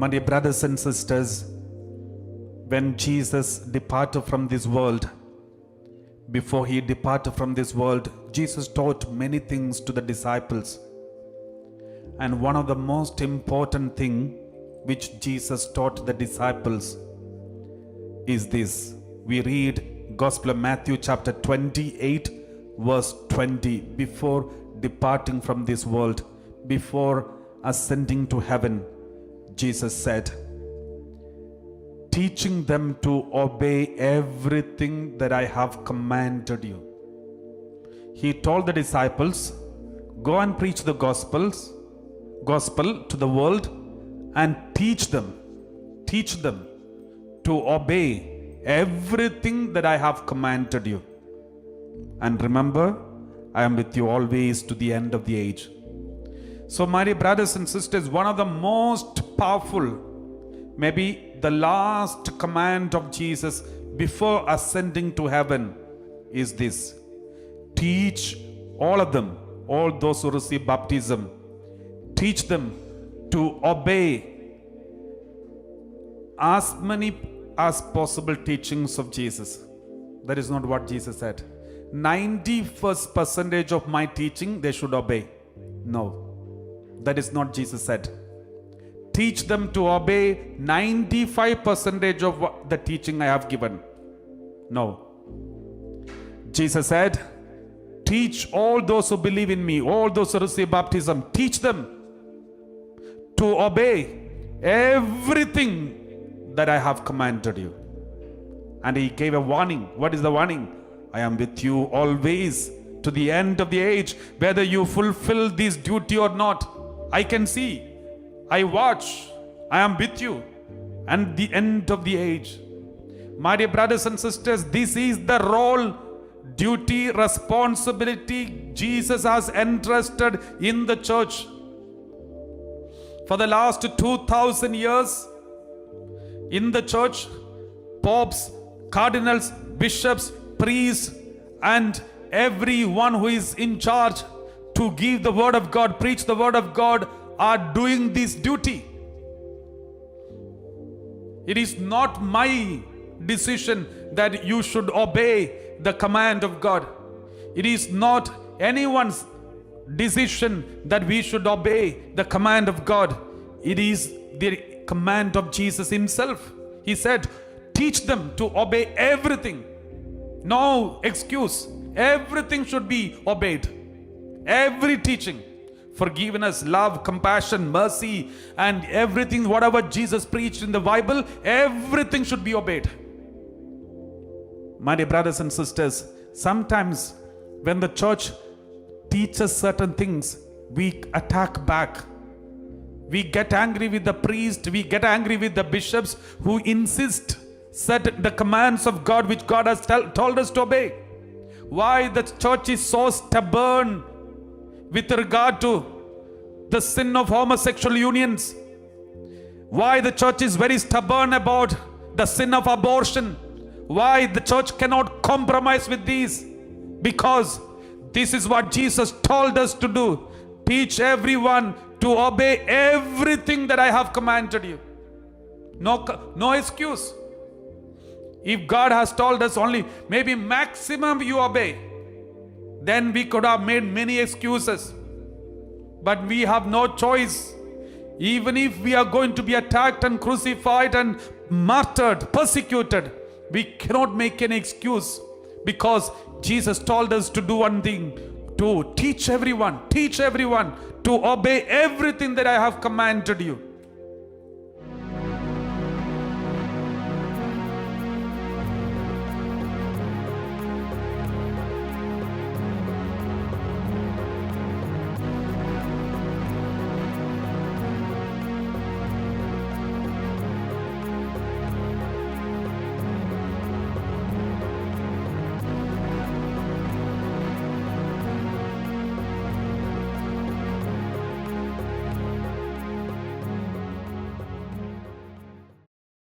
My dear brothers and sisters, when Jesus departed from this world, before he departed from this world, Jesus taught many things to the disciples. And one of the most important thing which Jesus taught the disciples is this. We read Gospel of Matthew chapter 28 verse 20. Before departing from this world, before ascending to heaven, Jesus said, teaching them to obey everything that I have commanded you. He told the disciples, go and preach the gospel to the world and teach them to obey everything that I have commanded you. And remember, I am with you always to the end of the age. So, my dear brothers and sisters, one of the most powerful, maybe the last command of Jesus before ascending to heaven is this: teach all of them, all those who receive baptism, teach them to obey as many as possible teachings of Jesus. That is not what Jesus said. 91st percentage of my teaching they should obey. No, that is not Jesus said. Teach them to obey 95% of the teaching I have given. No. Jesus said, teach all those who believe in me, all those who receive baptism, teach them to obey everything that I have commanded you. And he gave a warning. What is the warning? I am with you always to the end of the age. Whether you fulfill this duty or not, I can see. I watch. I am with you. And the end of the age. My dear brothers and sisters, this is the role, duty, responsibility Jesus has entrusted in the church. For the last 2000 years, in the church, popes, cardinals, bishops, priests, and everyone who is in charge to give the word of God, preach the word of God, are doing this duty. It is not my decision that you should obey the command of God. It is not anyone's decision that we should obey the command of God. It is the command of Jesus himself. He said, teach them to obey everything. No excuse. Everything should be obeyed. Every teaching. Forgiveness, love, compassion, mercy, and everything, whatever Jesus preached in the Bible, everything should be obeyed. My dear brothers and sisters, sometimes when the church teaches certain things, we attack back. We get angry with the priest, we get angry with the bishops who insist set the commands of God which God has told us to obey. Why the church is so stubborn with regard to the sin of homosexual unions? Why the church is very stubborn about the sin of abortion? Why the church cannot compromise with these? Because this is what Jesus told us to do. Teach everyone to obey everything that I have commanded you. No excuse. If God has told us only maybe maximum you obey, then we could have made many excuses. But we have no choice. Even if we are going to be attacked and crucified and martyred, persecuted, we cannot make any excuse, because Jesus told us to do one thing: to teach everyone to obey everything that I have commanded you.